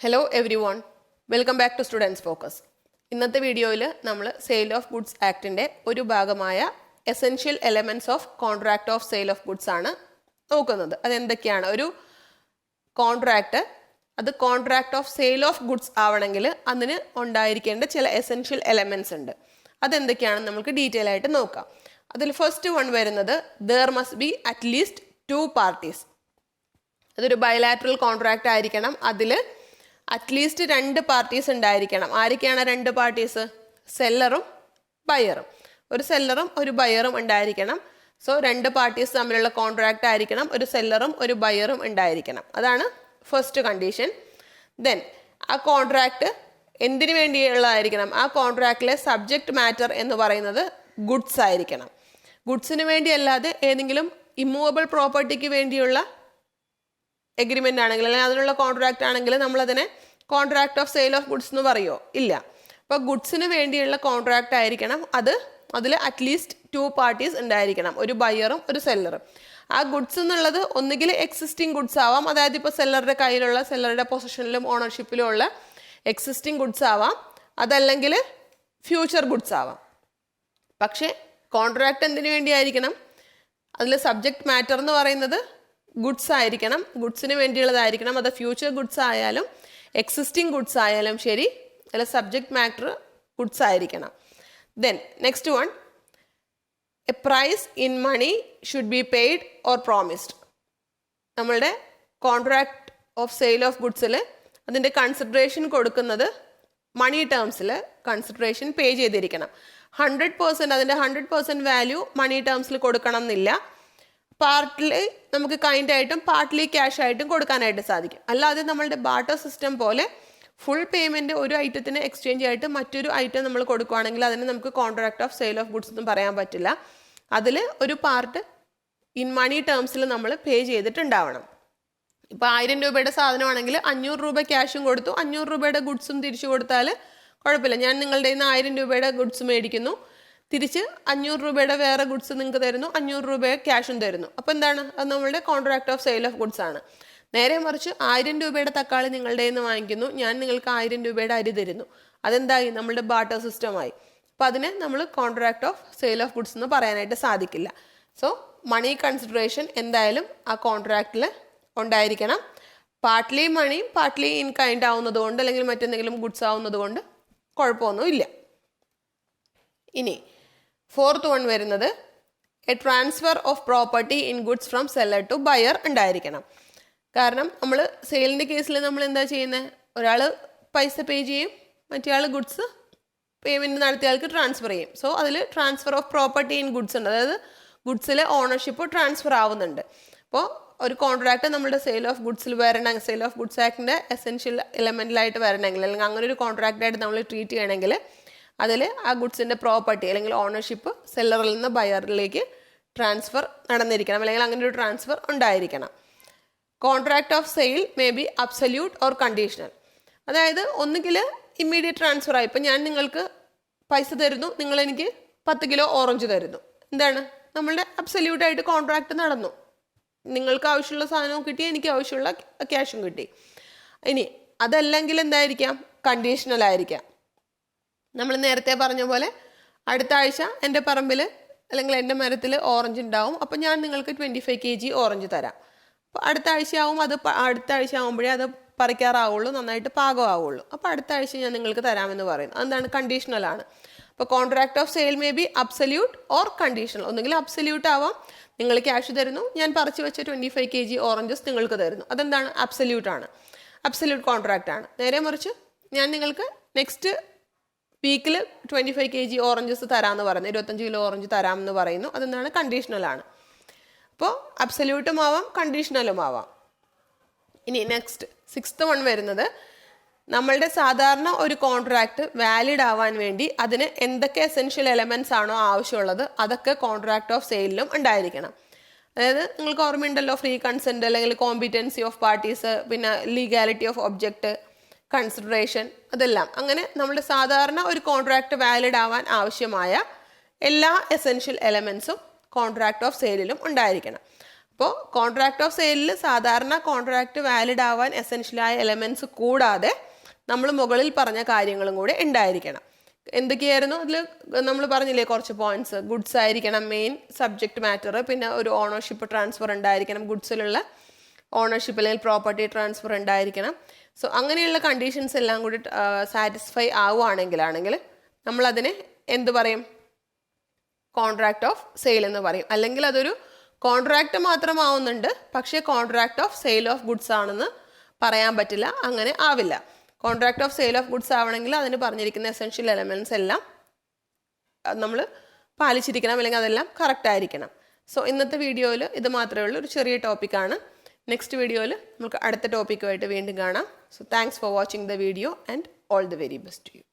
Hello everyone, welcome back to Students Focus. ഇന്നത്തെ വീഡിയോയിൽ നമ്മൾ സെയിൽ ഓഫ് ഗുഡ്സ് ആക്ടിൻ്റെ ഒരു ഭാഗമായ essential elements of contract of sale of goods ആണ് നോക്കുന്നത്. അതെന്തൊക്കെയാണ്? ഒരു കോൺട്രാക്ട് അത് contract of sale of goods ആവണമെങ്കിൽ അതിന് ഉണ്ടായിരിക്കേണ്ട ചില എസെൻഷ്യൽ എലമെൻറ്റ്സ് ഉണ്ട്. അതെന്തൊക്കെയാണെന്ന് നമുക്ക് ഡീറ്റെയിൽ ആയിട്ട് നോക്കാം. അതിൽ ഫസ്റ്റ് വൺ വരുന്നത് there must be at least 2 parties. അതൊരു ബയലാറ്ററൽ കോൺട്രാക്റ്റ് ആയിരിക്കണം. അതിൽ അറ്റ്ലീസ്റ്റ് 2 പാർട്ടീസ് ഉണ്ടായിരിക്കണം. ആരൊക്കെയാണ് 2 പാർട്ടീസ്? സെല്ലറും ബയറും. ഒരു സെല്ലറും ഒരു ബയറും ഉണ്ടായിരിക്കണം. സോ 2 പാർട്ടീസ് തമ്മിലുള്ള കോൺട്രാക്റ്റ് ആയിരിക്കണം. ഒരു സെല്ലറും ഒരു ബയറും ഉണ്ടായിരിക്കണം. അതാണ് ഫസ്റ്റ് കണ്ടീഷൻ. ദെൻ ആ കോൺട്രാക്റ്റ് എന്തിനു വേണ്ടിയുള്ളതായിരിക്കണം? ആ കോൺട്രാക്റ്റിലെ സബ്ജക്റ്റ് മാറ്റർ എന്ന് പറയുന്നത് ഗുഡ്സ് ആയിരിക്കണം. ഗുഡ്സിന് വേണ്ടി അല്ലാതെ ഏതെങ്കിലും ഇമ്മൂവബിൾ പ്രോപ്പർട്ടിക്ക് വേണ്ടിയുള്ള എഗ്രിമെൻ്റ് ആണെങ്കിൽ അല്ലെങ്കിൽ അതിനുള്ള കോൺട്രാക്റ്റ് ആണെങ്കിൽ നമ്മളതിനെ contract of sale of goods എന്ന് പറയുമോ? ഇല്ല. അപ്പോൾ ഗുഡ്സിന് വേണ്ടിയുള്ള കോൺട്രാക്റ്റ് ആയിരിക്കണം. അതിൽ അറ്റ്ലീസ്റ്റ് 2 പാർട്ടീസ് ഉണ്ടായിരിക്കണം, ഒരു ബയറും ഒരു സെല്ലറും. ആ ഗുഡ്സ് എന്നുള്ളത് ഒന്നുകിൽ എക്സിസ്റ്റിംഗ് ഗുഡ്സ് ആവാം, അതായത് ഇപ്പോൾ സെല്ലറുടെ കയ്യിലുള്ള, സെല്ലറുടെ പൊസിഷനിലും ഓണർഷിപ്പിലും ഉള്ള എക്സിസ്റ്റിംഗ് ഗുഡ്സ് ആവാം, അതല്ലെങ്കിൽ ഫ്യൂച്ചർ ഗുഡ്സ് ആവാം. പക്ഷേ കോൺട്രാക്റ്റ് എന്തിനു വേണ്ടിയായിരിക്കണം? അതിൽ സബ്ജക്റ്റ് മാറ്റർ എന്ന് പറയുന്നത് ഗുഡ്സ് ആയിരിക്കണം, ഗുഡ്സിന് വേണ്ടിയുള്ളതായിരിക്കണം. അത് ഫ്യൂച്ചർ ഗുഡ്സ് ആയാലും എക്സിസ്റ്റിംഗ് ഗുഡ്സ് ആയാലും ശരി, അതിൽ സബ്ജക്റ്റ് മാറ്റർ ഗുഡ്സ് ആയിരിക്കണം. Then next one, a price in money should be paid or promised. നമ്മളുടെ കോൺട്രാക്ട് ഓഫ് സെയിൽ ഓഫ് ഗുഡ്സിൽ അതിൻ്റെ കൺസിഡറേഷൻ കൊടുക്കുന്നത് മണി ടേംസിൽ കൺസിഡറേഷൻ പേ ചെയ്തിരിക്കണം. 100% അതിൻ്റെ 100% വാല്യൂ മണി ടേംസിൽ കൊടുക്കണം എന്നില്ല. പാർട്ട്ലി നമുക്ക് കൈൻഡായിട്ടും പാർട്ട്ലി ക്യാഷ് ആയിട്ടും കൊടുക്കാനായിട്ട് സാധിക്കും. അല്ലാതെ നമ്മളുടെ ബാർട്ടർ സിസ്റ്റം പോലെ ഫുൾ പേയ്മെൻറ്റ് ഒരു ഐറ്റത്തിന് എക്സ്ചേഞ്ച് ആയിട്ട് മറ്റൊരു ഐറ്റം നമ്മൾ കൊടുക്കുകയാണെങ്കിൽ അതിന് നമുക്ക് contract of sale of goods ഒന്നും പറയാൻ പറ്റില്ല. അതിൽ ഒരു പാർട്ട് ഇൻ മണി ടേംസിൽ നമ്മൾ പേ ചെയ്തിട്ടുണ്ടാവണം. ഇപ്പോൾ 1000 രൂപയുടെ സാധനമാണെങ്കിൽ 500 രൂപ ക്യാഷും കൊടുത്തു, 500 രൂപയുടെ ഗുഡ്സും തിരിച്ചു കൊടുത്താൽ കുഴപ്പമില്ല. ഞാൻ നിങ്ങളുടെ കയ്യിൽ നിന്ന് 1000 രൂപയുടെ ഗുഡ്സ് മേടിക്കുന്നു, തിരിച്ച് 500 രൂപയുടെ വേറെ ഗുഡ്സ് നിങ്ങൾക്ക് തരുന്നു, 500 രൂപ ക്യാഷും തരുന്നു. അപ്പോൾ എന്താണ്? അത് നമ്മളുടെ contract of sale of goods ആണ്. നേരെ മറിച്ച് 1000 രൂപയുടെ തക്കാളി നിങ്ങളുടെ കയ്യിൽ നിന്ന് വാങ്ങിക്കുന്നു, ഞാൻ നിങ്ങൾക്ക് 1000 രൂപയുടെ അരി തരുന്നു. അതെന്തായി? നമ്മളുടെ ബാർട്ടർ സിസ്റ്റമായി. അപ്പോൾ അതിനെ നമ്മൾ contract of sale of goods എന്ന് പറയാനായിട്ട് സാധിക്കില്ല. സോ മണി കൺസിഡറേഷൻ എന്തായാലും ആ കോൺട്രാക്റ്റിൽ ഉണ്ടായിരിക്കണം. Partly money partly in kind ആവുന്നത് കൊണ്ട് അല്ലെങ്കിൽ മറ്റെന്തെങ്കിലും ഗുഡ്സ് ആവുന്നത് കൊണ്ട് കുഴപ്പമൊന്നുമില്ല. ഇനി ഫോർത്ത് വൺ വരുന്നത് a transfer of property in goods from seller to buyer ഉണ്ടായിരിക്കണം. കാരണം നമ്മൾ സെയിലിൻ്റെ കേസിൽ നമ്മൾ എന്താ ചെയ്യുന്നത്? ഒരാൾ പൈസ പേ ചെയ്യും, മറ്റേ ആൾ ഗുഡ്സ് പേയ്മെൻറ്റ് നടത്തിയ ആൾക്ക് ട്രാൻസ്ഫർ ചെയ്യും. സോ അതിൽ transfer of property in goods ഉണ്ട്, അതായത് ഗുഡ്സിലെ ഓണർഷിപ്പ് ട്രാൻസ്ഫർ ആവുന്നുണ്ട്. അപ്പോൾ ഒരു കോൺട്രാക്ട് നമ്മുടെ സെയിൽ ഓഫ് ഗുഡ്സിൽ വരണം, സെയിൽ ഓഫ് ഗുഡ്സ് ആക്ടിൻ്റെ എസെൻഷ്യൽ എലമെൻറ്റിലായിട്ട് വരണമെങ്കിൽ അല്ലെങ്കിൽ അങ്ങനെ ഒരു കോൺട്രാക്റ്റായിട്ട് നമ്മൾ ട്രീറ്റ് ചെയ്യണമെങ്കിൽ അതിൽ ആ ഗുഡ്സിൻ്റെ പ്രോപ്പർട്ടി അല്ലെങ്കിൽ ഓണർഷിപ്പ് സെല്ലറിൽ നിന്ന് ബയറിലേക്ക് ട്രാൻസ്ഫർ നടന്നിരിക്കണം, അല്ലെങ്കിൽ അങ്ങനെ ഒരു ട്രാൻസ്ഫർ ഉണ്ടായിരിക്കണം. Contract of sale may be absolute or conditional. അതായത് ഒന്നുകിൽ ഇമ്മീഡിയറ്റ് ട്രാൻസ്ഫർ ആയി, ഇപ്പം ഞാൻ നിങ്ങൾക്ക് പൈസ തരുന്നു, നിങ്ങൾ എനിക്ക് 10 കിലോ ഓറഞ്ച് തരുന്നു. എന്താണ്? നമ്മളുടെ അബ്സല്യൂട്ടായിട്ട് കോൺട്രാക്റ്റ് നടന്നു. നിങ്ങൾക്ക് ആവശ്യമുള്ള സാധനവും കിട്ടി, എനിക്ക് ആവശ്യമുള്ള ക്യാഷും കിട്ടി. ഇനി അതല്ലെങ്കിൽ എന്തായിരിക്കാം? കണ്ടീഷണൽ ആയിരിക്കാം. നമ്മൾ നേരത്തെ പറഞ്ഞ പോലെ അടുത്ത ആഴ്ച എൻ്റെ പറമ്പിൽ അല്ലെങ്കിൽ എൻ്റെ മരത്തിൽ ഓറഞ്ച് ഉണ്ടാവും, അപ്പോൾ ഞാൻ നിങ്ങൾക്ക് 25 kg ഓറഞ്ച് തരാം. അപ്പോൾ അടുത്ത ആഴ്ചയാവും, അടുത്ത ആഴ്ച ആകുമ്പോഴേ അത് പറിക്കാറാവുള്ളൂ, നന്നായിട്ട് പാകമാവുള്ളൂ. അപ്പോൾ അടുത്ത ആഴ്ച ഞാൻ നിങ്ങൾക്ക് തരാമെന്ന് പറയുന്നു. അതെന്താണ്? കണ്ടീഷണൽ ആണ്. അപ്പോൾ contract of sale may be absolute or conditional. ഒന്നുകിൽ അബ്സല്യൂട്ട് ആവാം, നിങ്ങൾ ക്യാഷ് തരുന്നു, ഞാൻ പറിച്ചു വെച്ച 25 kg ഓറഞ്ചസ് നിങ്ങൾക്ക് തരുന്നു. അതെന്താണ്? അബ്സല്യൂട്ട് ആണ്, അബ്സല്യൂട്ട് കോൺട്രാക്റ്റ് ആണ്. നേരെ മറിച്ച് ഞാൻ നിങ്ങൾക്ക് നെക്സ്റ്റ് വീക്കിൽ 25 kg ഓറഞ്ചസ് തരാമെന്ന് പറയുന്നു, 25 കിലോ ഓറഞ്ച് തരാമെന്ന് പറയുന്നു. അതെന്താണ്? കണ്ടീഷണൽ ആണ്. അപ്പോൾ അബ്സല്യൂട്ടും ആവാം, കണ്ടീഷണലും ആവാം. ഇനി നെക്സ്റ്റ് 6th വൺ വരുന്നത് നമ്മളുടെ സാധാരണ ഒരു കോൺട്രാക്റ്റ് വാലിഡ് ആവാൻ വേണ്ടി അതിന് എന്തൊക്കെ എസെൻഷ്യൽ എലമെൻറ്റ്സ് ആണോ ആവശ്യമുള്ളത് അതൊക്കെ കോൺട്രാക്ട് ഓഫ് സെയിലിലും ഉണ്ടായിരിക്കണം. അതായത് നിങ്ങൾക്ക് ഓർമ്മയുണ്ടല്ലോ, ഫ്രീ കൺസെൻറ്റ് അല്ലെങ്കിൽ കോമ്പിറ്റൻസി ഓഫ് പാർട്ടീസ്, പിന്നെ ലീഗാലിറ്റി ഓഫ് ഒബ്ജക്റ്റ്, കൺസിഡറേഷൻ, അതെല്ലാം. അങ്ങനെ നമ്മുടെ സാധാരണ ഒരു കോൺട്രാക്റ്റ് വാലിഡ് ആവാൻ ആവശ്യമായ എല്ലാ എസെൻഷ്യൽ എലമെൻറ്റ്സും കോൺട്രാക്ട് ഓഫ് സെയിലിലും ഉണ്ടായിരിക്കണം. അപ്പോൾ കോൺട്രാക്ട് ഓഫ് സെയിലിൽ സാധാരണ കോൺട്രാക്ട് വാലിഡ് ആവാൻ എസെൻഷ്യലായ എലമെൻറ്റ്സ് കൂടാതെ നമ്മൾ മുകളിൽ പറഞ്ഞ കാര്യങ്ങളും കൂടെ ഉണ്ടായിരിക്കണം. എന്തൊക്കെയായിരുന്നു അതിൽ നമ്മൾ പറഞ്ഞില്ലേ കുറച്ച് പോയിന്റ്സ്. ഗുഡ്സ് ആയിരിക്കണം മെയിൻ സബ്ജക്റ്റ് മാറ്റർ, പിന്നെ ഒരു ഓണർഷിപ്പ് ട്രാൻസ്ഫർ ഉണ്ടായിരിക്കണം, ഗുഡ്സിലുള്ള ഓണർഷിപ്പ് അല്ലെങ്കിൽ പ്രോപ്പർട്ടി ട്രാൻസ്ഫർ ഉണ്ടായിരിക്കണം. സോ അങ്ങനെയുള്ള കണ്ടീഷൻസ് എല്ലാം കൂടി സാറ്റിസ്ഫൈ ആവുകയാണെങ്കിൽ നമ്മളതിനെ എന്ത് പറയും? കോൺട്രാക്ട് ഓഫ് സെയിൽ എന്ന് പറയും. അല്ലെങ്കിൽ അതൊരു കോൺട്രാക്ട് മാത്രമാവുന്നുണ്ട്, പക്ഷേ contract of sale of goods ആണെന്ന് പറയാൻ പറ്റില്ല, അങ്ങനെ ആവില്ല. Contract of sale of goods ആവണമെങ്കിൽ അതിന് പറഞ്ഞിരിക്കുന്ന എസെൻഷ്യൽ എലമെൻറ്റ്സ് എല്ലാം നമ്മൾ പാലിച്ചിരിക്കണം, അല്ലെങ്കിൽ അതെല്ലാം കറക്റ്റ് ആയിരിക്കണം. സോ ഇന്നത്തെ വീഡിയോയിൽ ഇത് മാത്രമേ ഉള്ളൂ, ഒരു ചെറിയ ടോപ്പിക്കാണ്. നെക്സ്റ്റ് വീഡിയോയിൽ നമുക്ക് അടുത്ത ടോപ്പിക്കുമായിട്ട് വീണ്ടും കാണാം. So thanks for watching the video and all the very best to U.